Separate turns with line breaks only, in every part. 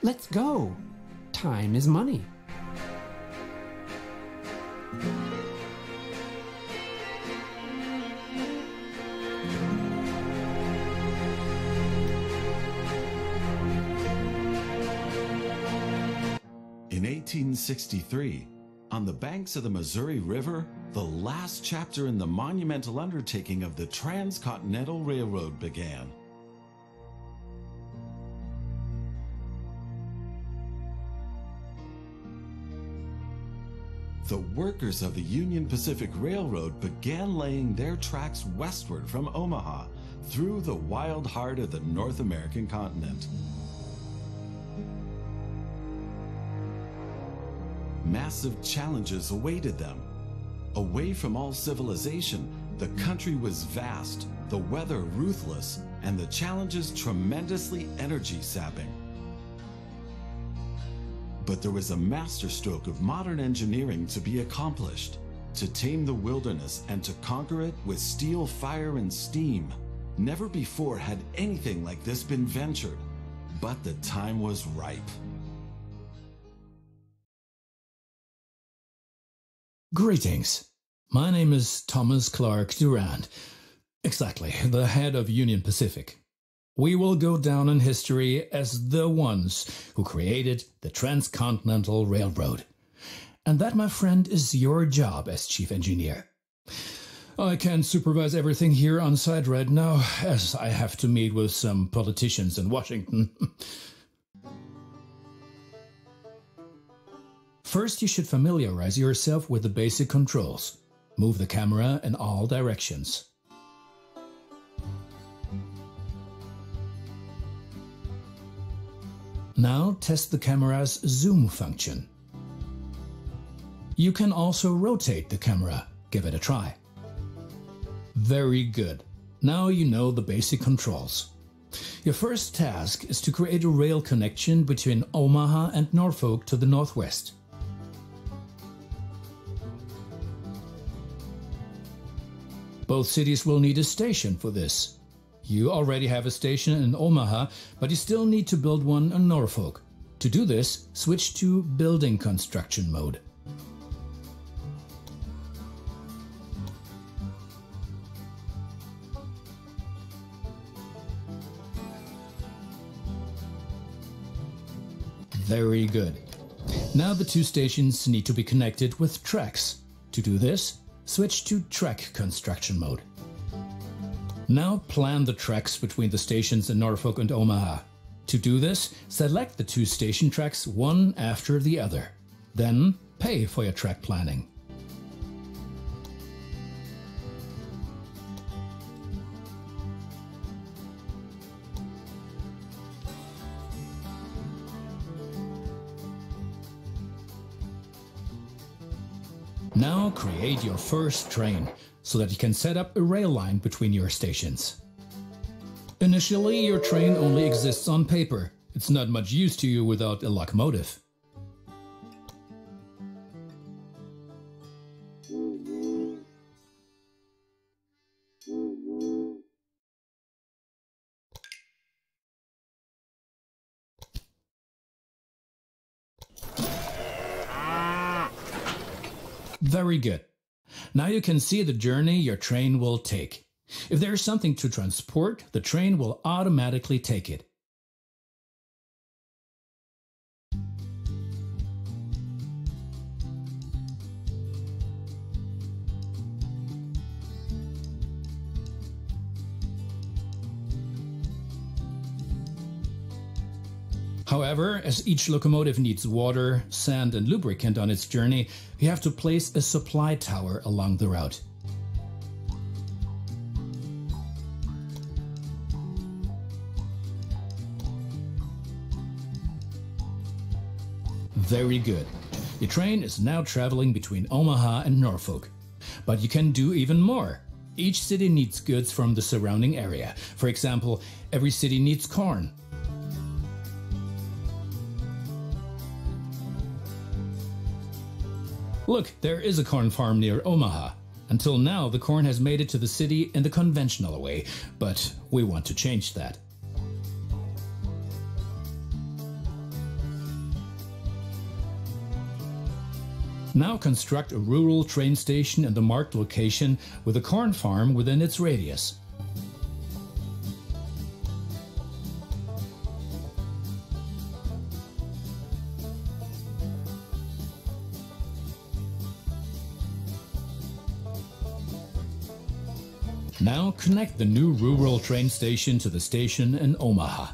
Let's go. Time is money.
In 1863, on the banks of the Missouri River, the last chapter in the monumental undertaking of the Transcontinental Railroad began. The workers of the Union Pacific Railroad began laying their tracks westward from Omaha through the wild heart of the North American continent. Massive challenges awaited them. Away from all civilization, the country was vast, the weather ruthless, and the challenges tremendously energy-sapping. But there was a masterstroke of modern engineering to be accomplished, to tame the wilderness and to conquer it with steel, fire, and steam. Never before had anything like this been ventured, but the time was ripe.
Greetings. My name is Thomas Clark Durand. Exactly, the head of Union Pacific. We will go down in history as the ones who created the Transcontinental Railroad. And that, my friend, is your job as chief engineer. I can't supervise everything here on site right now, as I have to meet with some politicians in Washington. First, you should familiarize yourself with the basic controls. Move the camera in all directions. Now test the camera's zoom function. You can also rotate the camera. Give it a try. Very good. Now you know the basic controls. Your first task is to create a rail connection between Omaha and Norfolk to the northwest. Both cities will need a station for this. You already have a station in Omaha, but you still need to build one in Norfolk. To do this, switch to building construction mode. Very good. Now the two stations need to be connected with tracks. To do this, switch to track construction mode. Now plan the tracks between the stations in Norfolk and Omaha. To do this, select the two station tracks one after the other. Then pay for your track planning. Now create your first train, so that you can set up a rail line between your stations. Initially, your train only exists on paper. It's not much use to you without a locomotive. Very good. Now you can see the journey your train will take. If there is something to transport, the train will automatically take it. However, as each locomotive needs water, sand, and lubricant on its journey, you have to place a supply tower along the route. Very good. Your train is now traveling between Omaha and Norfolk. But you can do even more. Each city needs goods from the surrounding area. For example, every city needs corn. Look, there is a corn farm near Omaha. Until now, the corn has made it to the city in the conventional way, but we want to change that. Now construct a rural train station in the marked location with a corn farm within its radius. Now connect the new rural train station to the station in Omaha.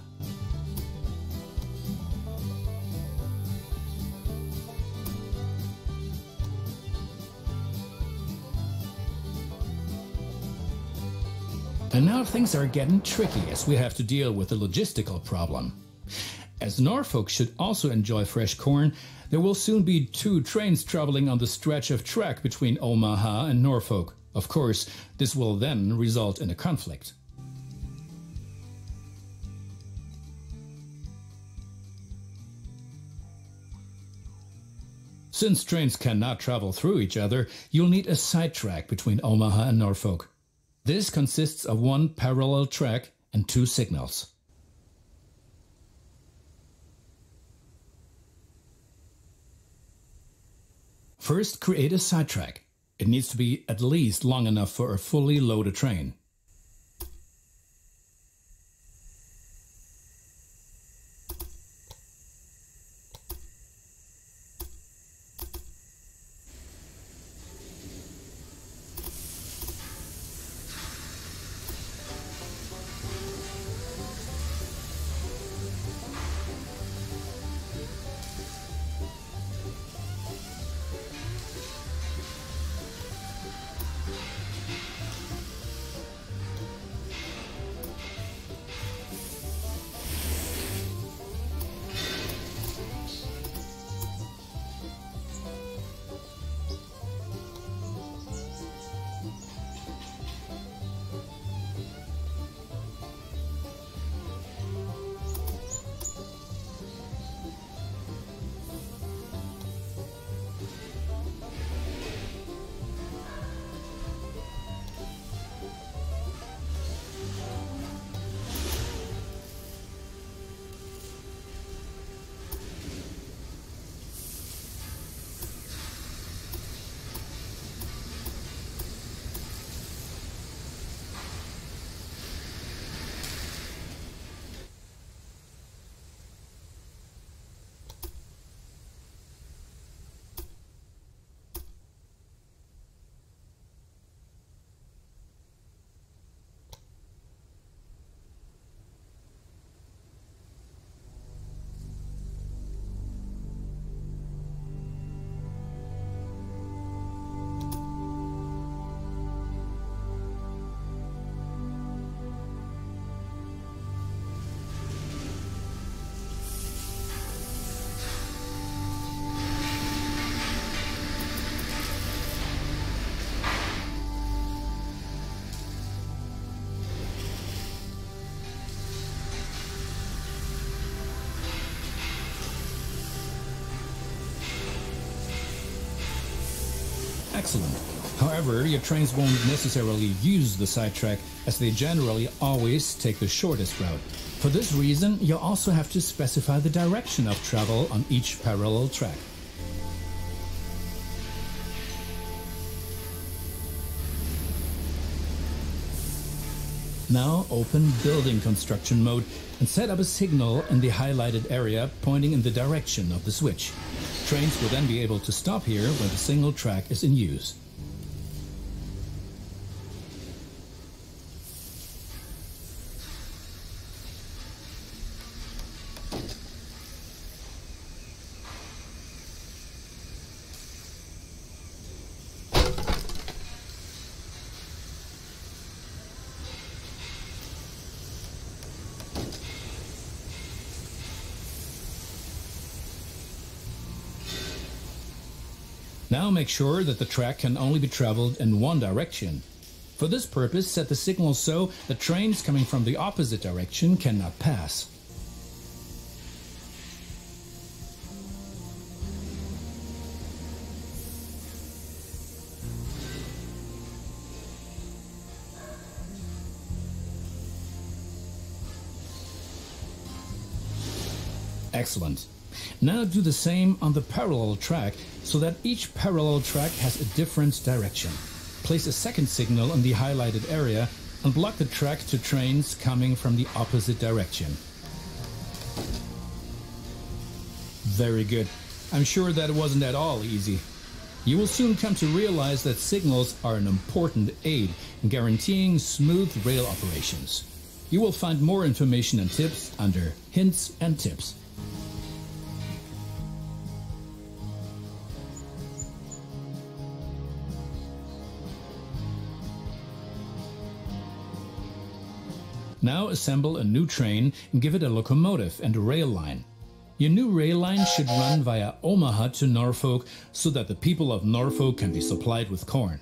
And now things are getting tricky as we have to deal with a logistical problem. As Norfolk should also enjoy fresh corn, there will soon be 2 trains traveling on the stretch of track between Omaha and Norfolk. Of course, this will then result in a conflict. Since trains cannot travel through each other, you'll need a side track between Omaha and Norfolk. This consists of 1 parallel track and 2 signals. First, create a side track. It needs to be at least long enough for a fully loaded train. Excellent. However, your trains won't necessarily use the sidetrack, as they generally always take the shortest route. For this reason, you'll also have to specify the direction of travel on each parallel track. Now open building construction mode and set up a signal in the highlighted area pointing in the direction of the switch. Trains will then be able to stop here when the single track is in use. Now make sure that the track can only be traveled in one direction. For this purpose, set the signal so that trains coming from the opposite direction cannot pass. Excellent. Now do the same on the parallel track so that each parallel track has a different direction. Place a second signal in the highlighted area and block the track to trains coming from the opposite direction. Very good. I'm sure that wasn't at all easy. You will soon come to realize that signals are an important aid in guaranteeing smooth rail operations. You will find more information and tips under Hints and Tips. Now assemble a new train and give it a locomotive and a rail line. Your new rail line should run via Omaha to Norfolk so that the people of Norfolk can be supplied with corn.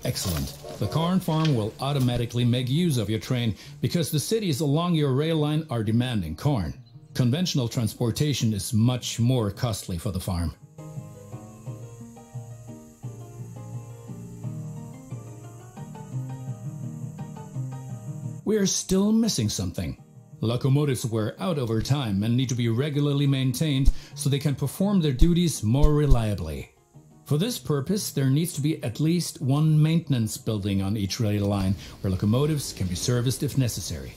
Excellent. The corn farm will automatically make use of your train because the cities along your rail line are demanding corn. Conventional transportation is much more costly for the farm. We're still missing something. Locomotives wear out over time and need to be regularly maintained so they can perform their duties more reliably. For this purpose, there needs to be at least one maintenance building on each rail line where locomotives can be serviced if necessary.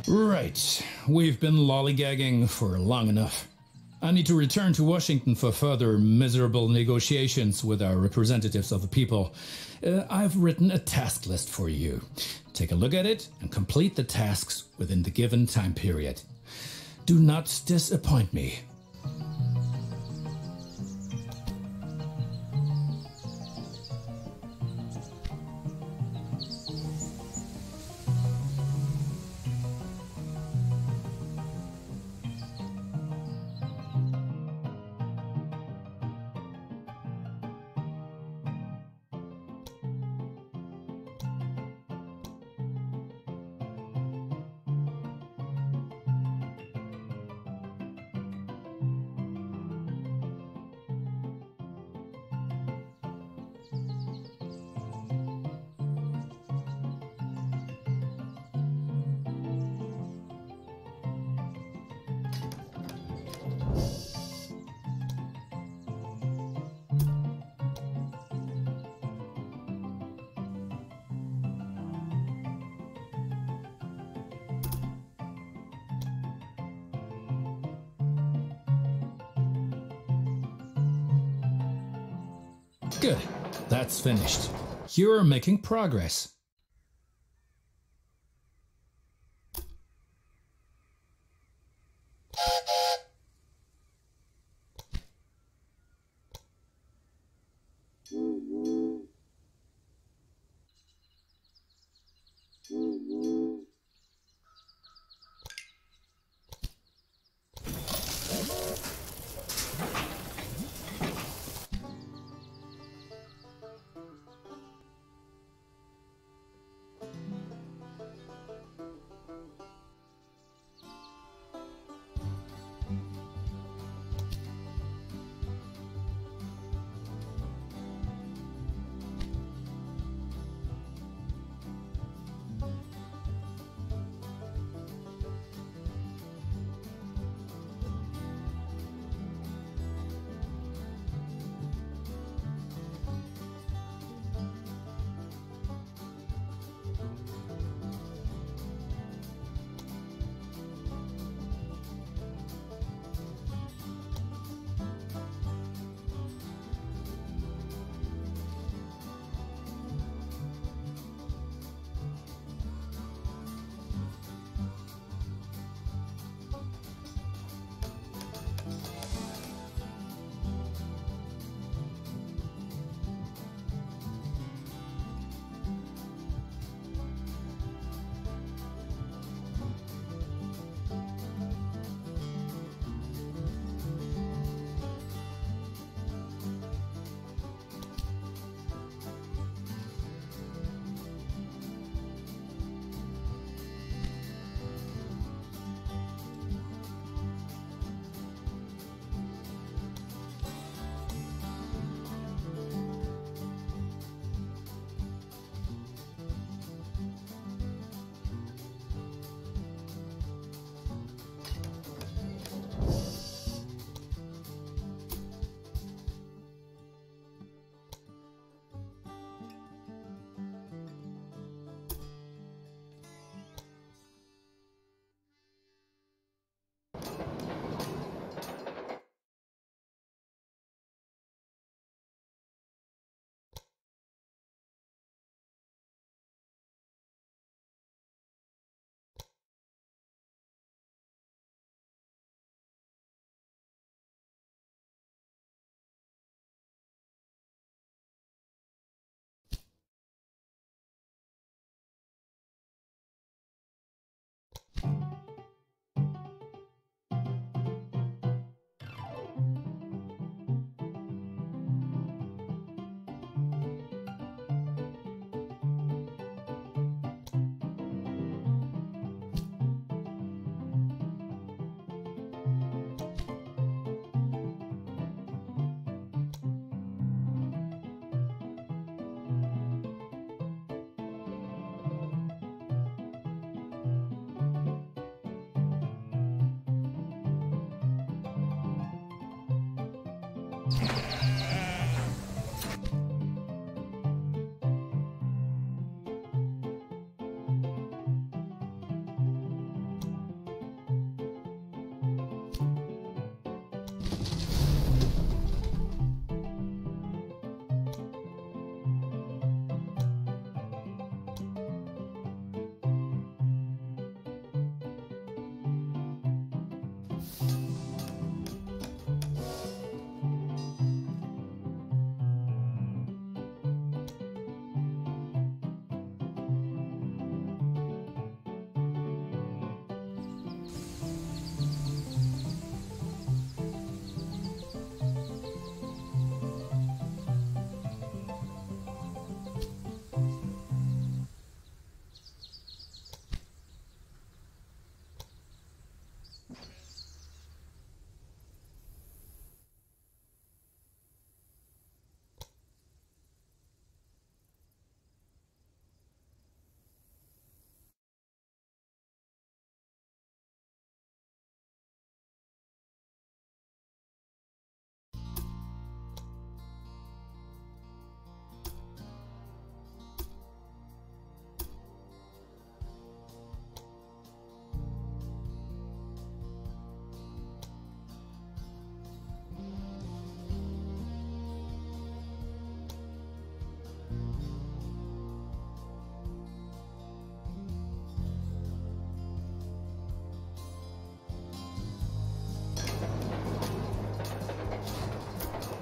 Right, we've been lollygagging for long enough. I need to return to Washington for further miserable negotiations with our representatives of the people. I've written a task list for you. Take a look at it and complete the tasks within the given time period. Do not disappoint me. Good. That's finished. You're making progress.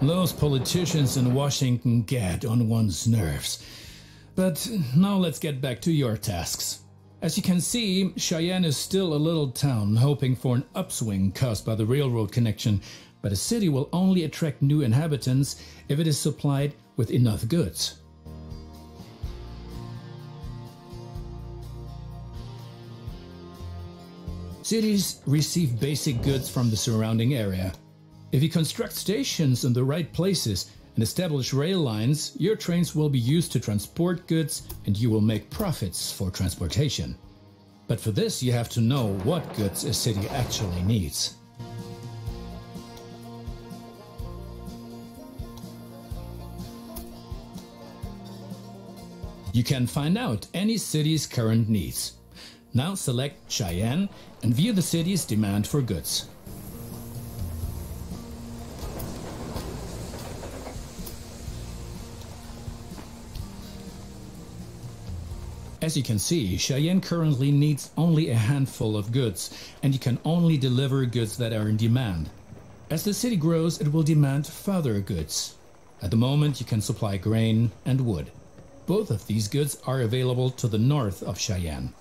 Those politicians in Washington get on one's nerves. But now let's get back to your tasks. As you can see, Cheyenne is still a little town hoping for an upswing caused by the railroad connection, but a city will only attract new inhabitants if it is supplied with enough goods. Cities receive basic goods from the surrounding area. If you construct stations in the right places and establish rail lines, your trains will be used to transport goods and you will make profits for transportation. But for this you have to know what goods a city actually needs. You can find out any city's current needs. Now select Cheyenne and view the city's demand for goods. As you can see, Cheyenne currently needs only a handful of goods, and you can only deliver goods that are in demand. As the city grows, it will demand further goods. At the moment, you can supply grain and wood. Both of these goods are available to the north of Cheyenne.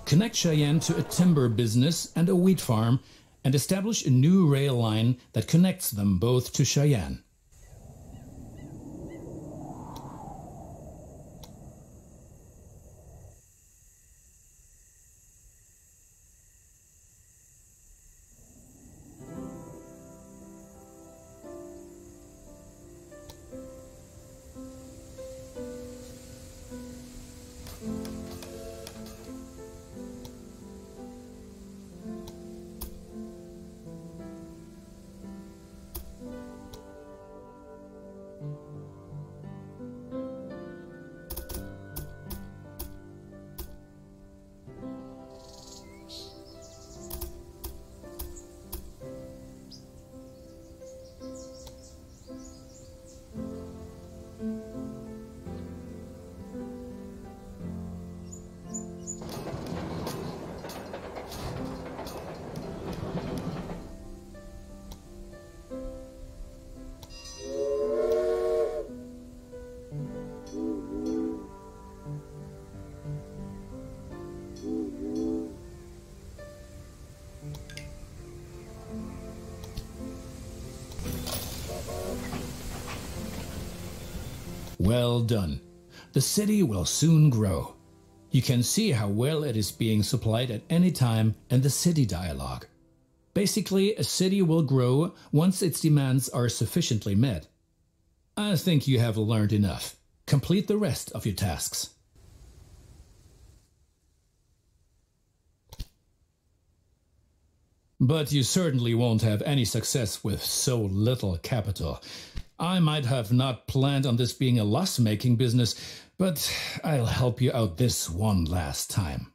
Connect Cheyenne to a timber business and a wheat farm, and establish a new rail line that connects them both to Cheyenne. Well done. The city will soon grow. You can see how well it is being supplied at any time in the city dialogue. Basically, a city will grow once its demands are sufficiently met. I think you have learned enough. Complete the rest of your tasks. But you certainly won't have any success with so little capital. I might have not planned on this being a loss-making business, but I'll help you out this one last time.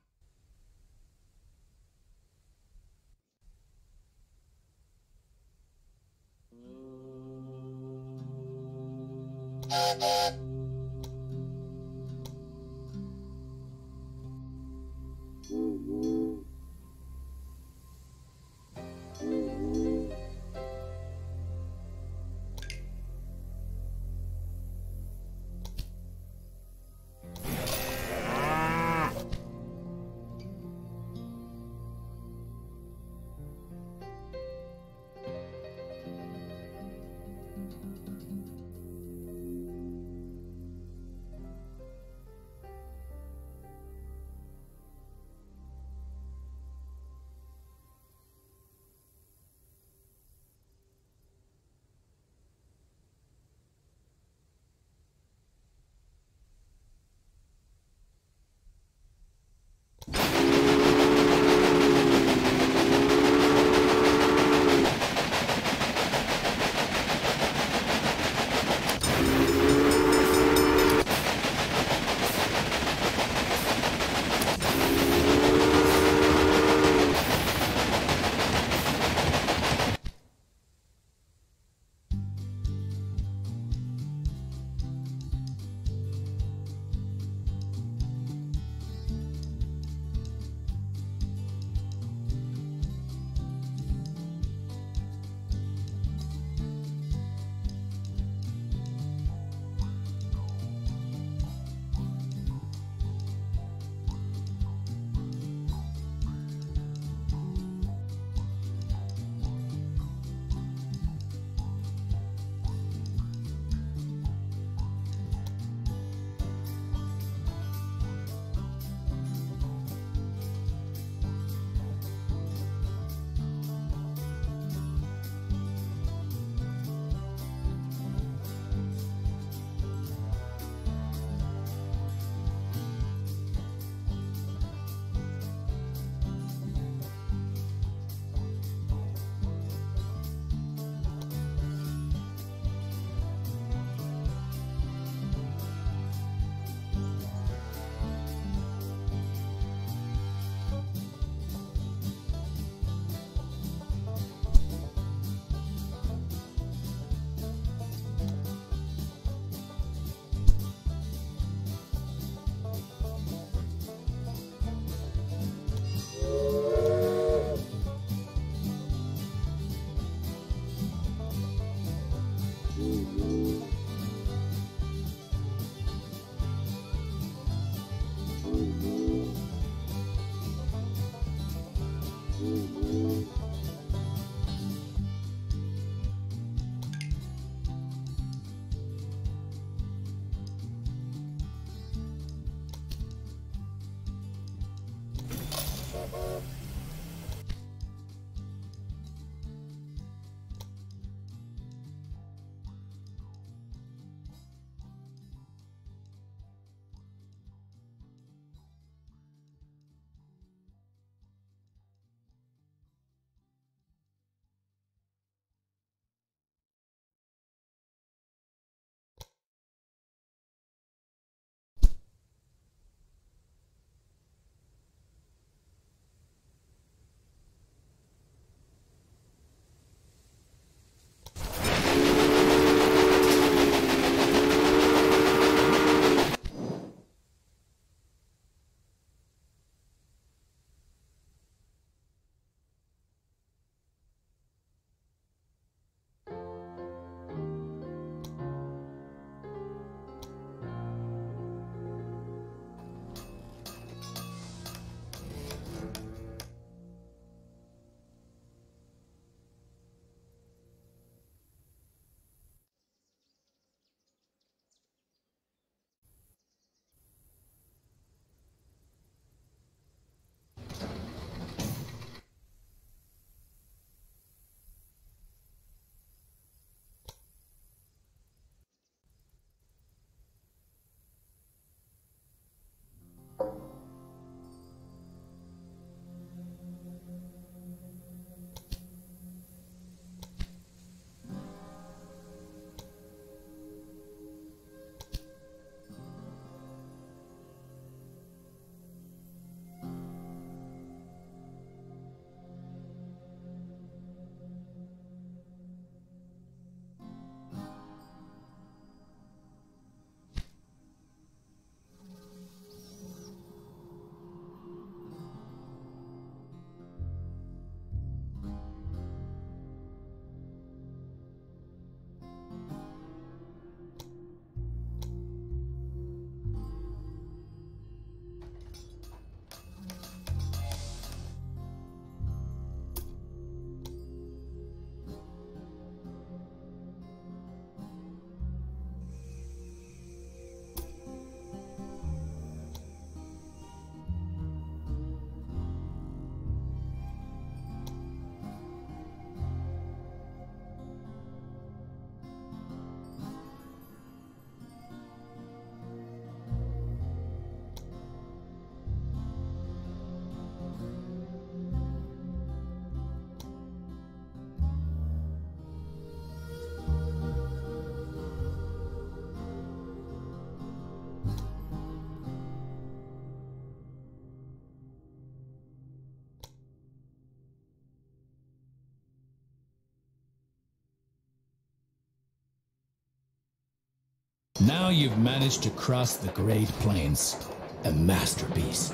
Now you've managed to cross the Great Plains. A masterpiece.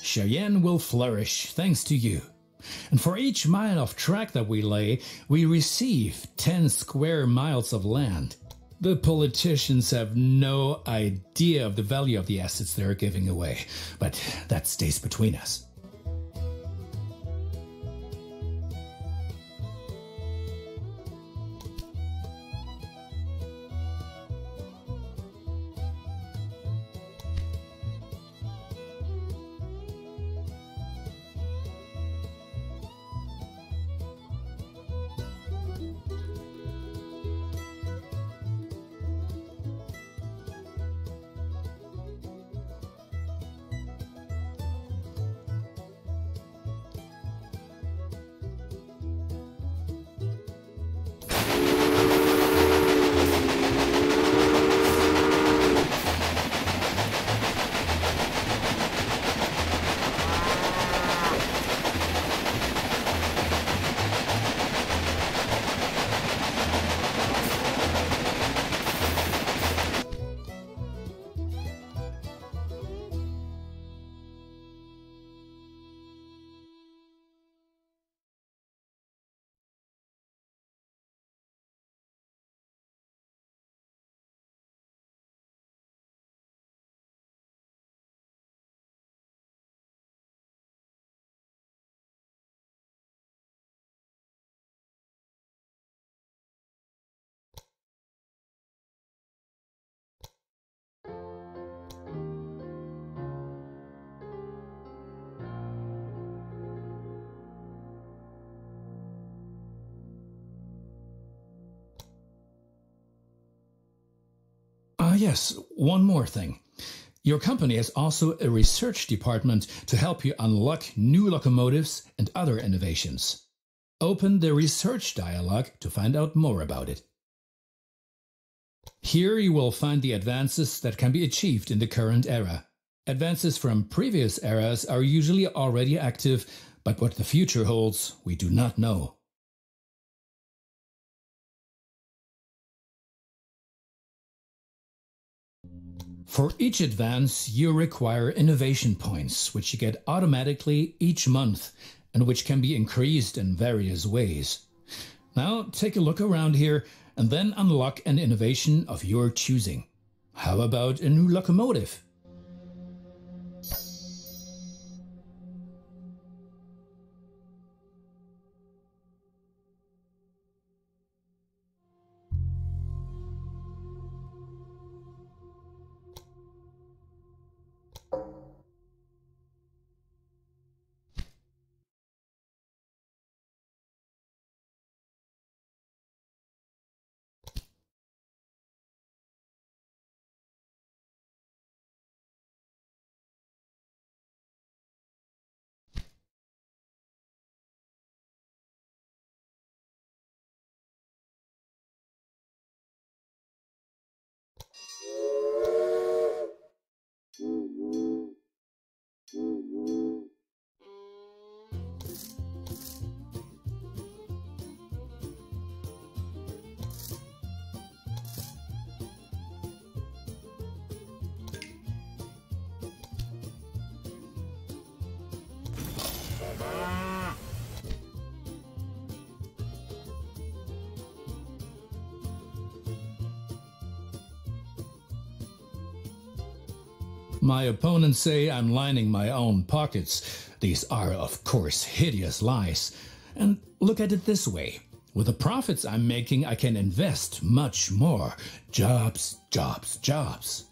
Cheyenne will flourish thanks to you. And for each mile of track that we lay, we receive 10 square miles of land. The politicians have no idea of the value of the assets they're giving away, but that stays between us. Yes, one more thing. Your company has also a research department to help you unlock new locomotives and other innovations. Open the research dialog to find out more about it. Here you will find the advances that can be achieved in the current era. Advances from previous eras are usually already active, but what the future holds, we do not know. For each advance, you require innovation points, which you get automatically each month, and which can be increased in various ways. Now take a look around here, and then unlock an innovation of your choosing. How about a new locomotive? My opponents say I'm lining my own pockets. These are, of course, hideous lies. And look at it this way. With the profits I'm making, I can invest much more. Jobs, jobs, jobs.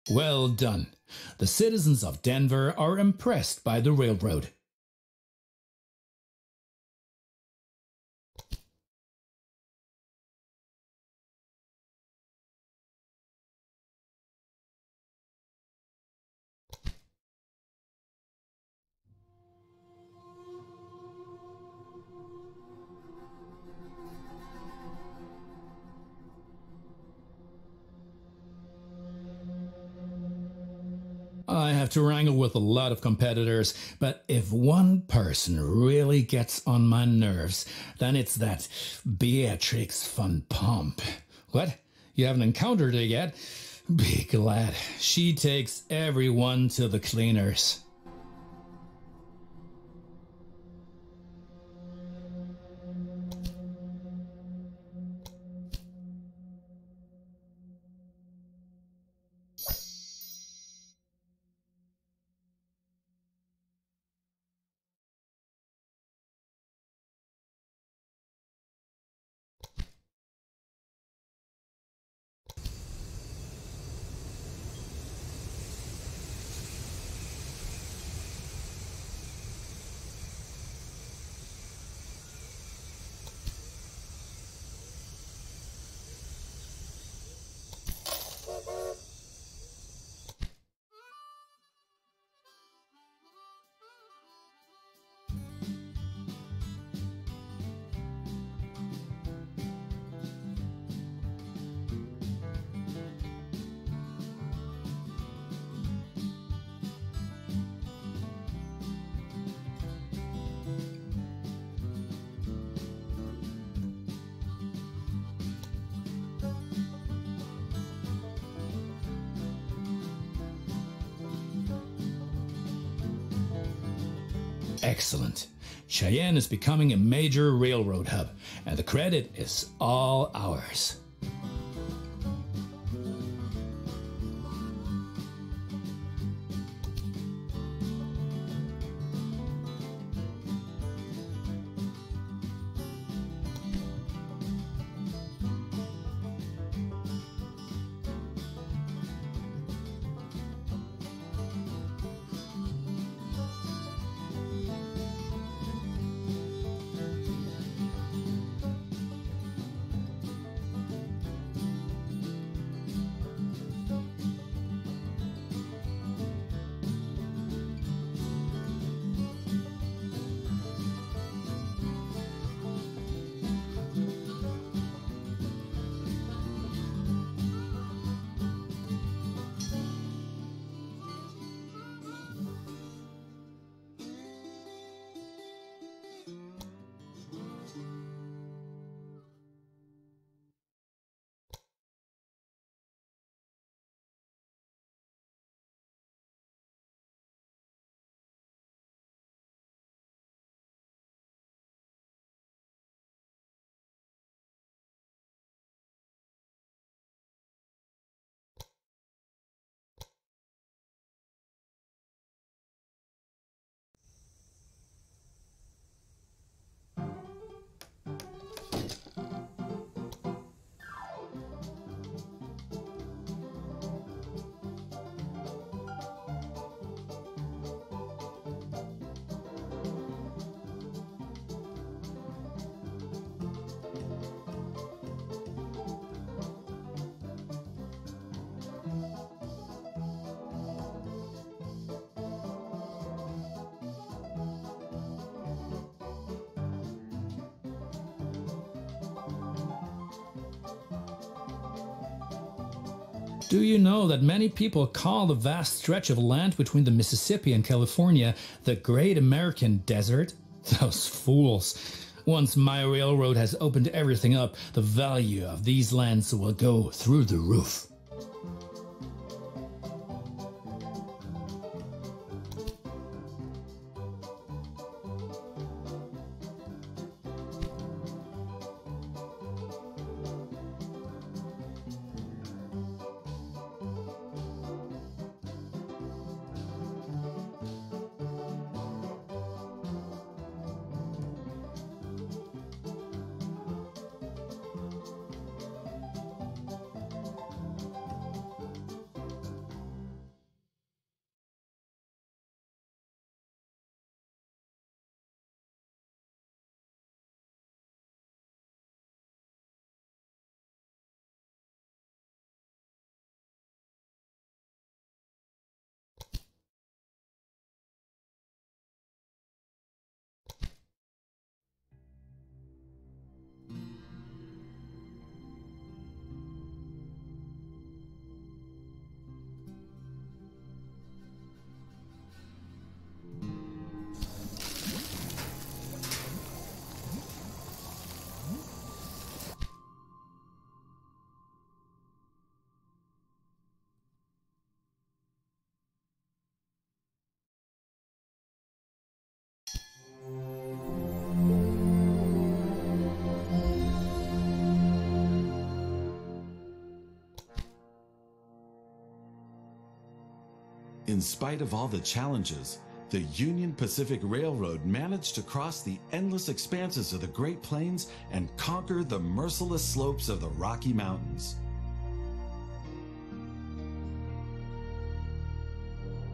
Well done. The citizens of Denver are impressed by the railroad. I have to wrangle with a lot of competitors, but if one person really gets on my nerves, then it's that Beatrix von Pomp. What? You haven't encountered her yet? Be glad. She takes everyone to the cleaners. Excellent. Cheyenne is becoming a major railroad hub, and the credit is all ours. Do you know that many people call the vast stretch of land between the Mississippi and California the Great American Desert? Those fools. Once my railroad has opened everything up, the value of these lands will go through the roof.
In spite of all the challenges, the Union Pacific Railroad managed to cross the endless expanses of the Great Plains and conquer the merciless slopes of the Rocky Mountains.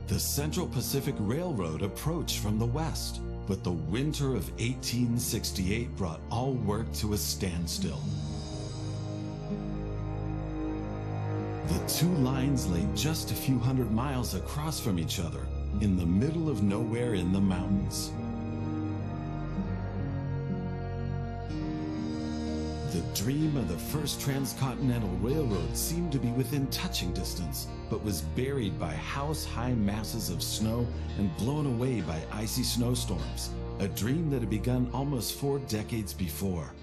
The Central Pacific Railroad approached from the west, but the winter of 1868 brought all work to a standstill. The two lines lay just a few hundred miles across from each other, in the middle of nowhere in the mountains. The dream of the first transcontinental railroad seemed to be within touching distance, but was buried by house-high masses of snow and blown away by icy snowstorms, a dream that had begun almost 4 decades before.